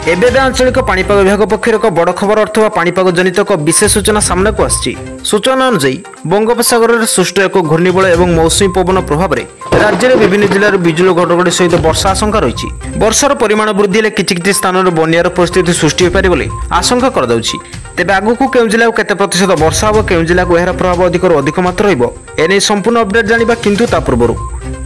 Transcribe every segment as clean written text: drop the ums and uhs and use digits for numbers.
एबे आंचलिक पाणीपाग विभाग पक्षर एक बड़ खबर अथवा पाणीपाग जनित एक विशेष सूचना सामना को आसी। सूचना अनुसार बंगोपसागर में सृष्ट एक घूर्णिबल और मौसुमी पवन प्रभाव में राज्य में विभिन्न जिले में बिजुली घड़घड़ी सहित वर्षा आशंका रही। वर्षार परिमाण वृद्धि हेले किछि स्थान में बन्यार परिस्थिति सृष्टि हो पारे बोली आशंका कराଯାଉଛି। तेबे आगु केउ जिला केते प्रतिशत वर्षा हो केउ जिला को एहर प्रभाव अधिक मात्रा रहिबो एने संपूर्ण अपडेट जानिबा किंतु ता पूर्वरु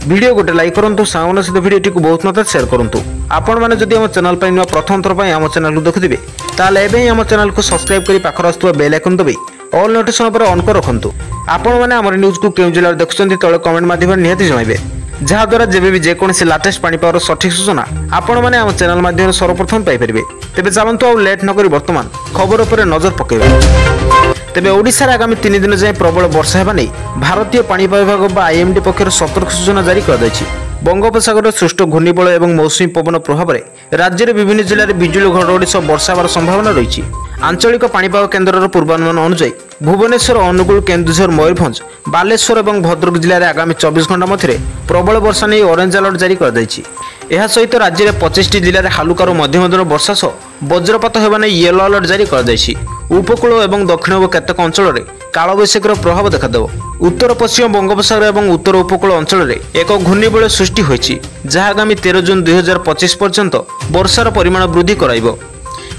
वीडियो गोटे लाइक करंतु सावन सहित वीडियो को बहुत मात्रा शेयर करंतु। आपण माने जदि हम चैनल पर प्रथम थर पर हम चैनल को देखुथिबे ताले एबे हम चैनल को सब्सक्राइब करी पाखर आस्तुवा बेल आइकन दबे ऑल नोटिफिकेशन पर ऑन कर रखंतु। आपण माने हमर न्यूज को केउ जिला देखुचंती तळे कमेंट माध्यम निहाती जणाइबे जहा द्वारा जेबे भी जेकोसी लेटेस्ट पाणीपागर सठिक सूचना आपण माने हम चैनल माध्यम सर्वप्रथम पाई परिबे। तेबे जानंतु आ लेट न करी वर्तमान खबर उपर नजर पकेबे। तेबे ओडिशा आगामी 3 दिन जाए प्रबल वर्षा हेबा नै भारतीय पाणीपाग विभाग बा आईएमडी पक्षर सतर्क सूचना जारी कर दैछि। बंगोपसागर सृष्ट घूर्णिबल और मौसुमी पवन प्रभाव में राज्य में विभिन्न जिले में बिजुली घड़घड़ी सह वर्षा होवार संभावना रही। आंचलिक पाणीपाग केन्द्र पूर्वानुमान अनुसार भुवनेश्वर, अनुगुल, केन्दुझर, मयूरभंज, बालेश्वर और भद्रक जिले में आगामी 24 घंटा मध्य प्रबल वर्षा नहीं ऑरेंज अलर्ट जारी कर दैछि। यह सहित राज्य में 25 जिले में हालुकार मध्यम धरण वर्षा सह वज्रपात होगा नहीं येलो अलर्ट जारी कर दैछि। उपकूल और दक्षिण और केतेक अंचल में कालबैशाखीर प्रभाव देखादेव। उत्तर पश्चिम बंगोपसागर और उत्तर उपकूल अंचल में एक घूर्णिबल सृष्टि होइछि जहाँ आगामी 13 जून 2025 पर्यंत वर्षार परिमाण वृद्धि कराइबो।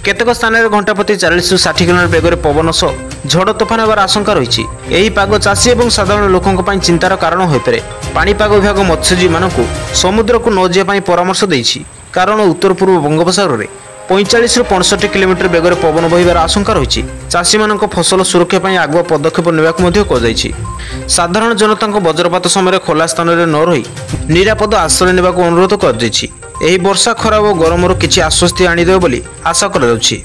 केतेक स्थान में घंटा प्रति 40 से 60 किलोमीटर बेगर पवन सह झड़ तोफान होवार आशंका रही। यही पाग चाषी और साधारण लोकों चिंतार कारण होइपरे। पाणीपाग विभाग मत्स्यजीवी मानकु समुद्र को न जावाई परामर्श देछि कारण उत्तर पूर्व बंगोपसागर में 45 से 65 किलोमीटर बेगर पवन बहिबार आशंका रही। चाषी मानक फसल सुरक्षा आगुआ पदक्षेप नेबाकु साधारण जनता वज्रपात समय खोला स्थान में न रही निरापद आश्रय नेबाकु अनुरोध कर वर्षा खरा और गरम किछि आश्वस्ति आनिदेव बोली आशा करा जाउछि।